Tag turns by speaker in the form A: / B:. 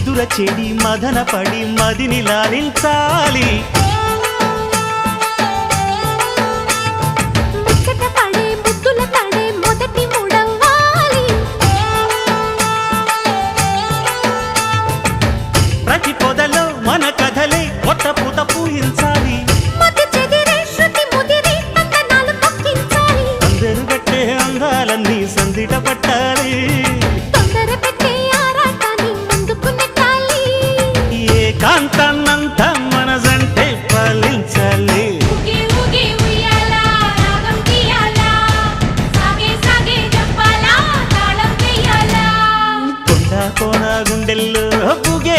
A: ఎదుర చెడి మదన పడి మదిని లాలించాలి ప్రతి పొదలో మన కథలే కొత్త పూత పూయించాలి అందరు గట్టే అందాలన్నీ సందిట పట్టాలి ఏకాంతాన్నంతా మనసంటే పాలించాలి కొండ కోన గుండెల్లో బుగే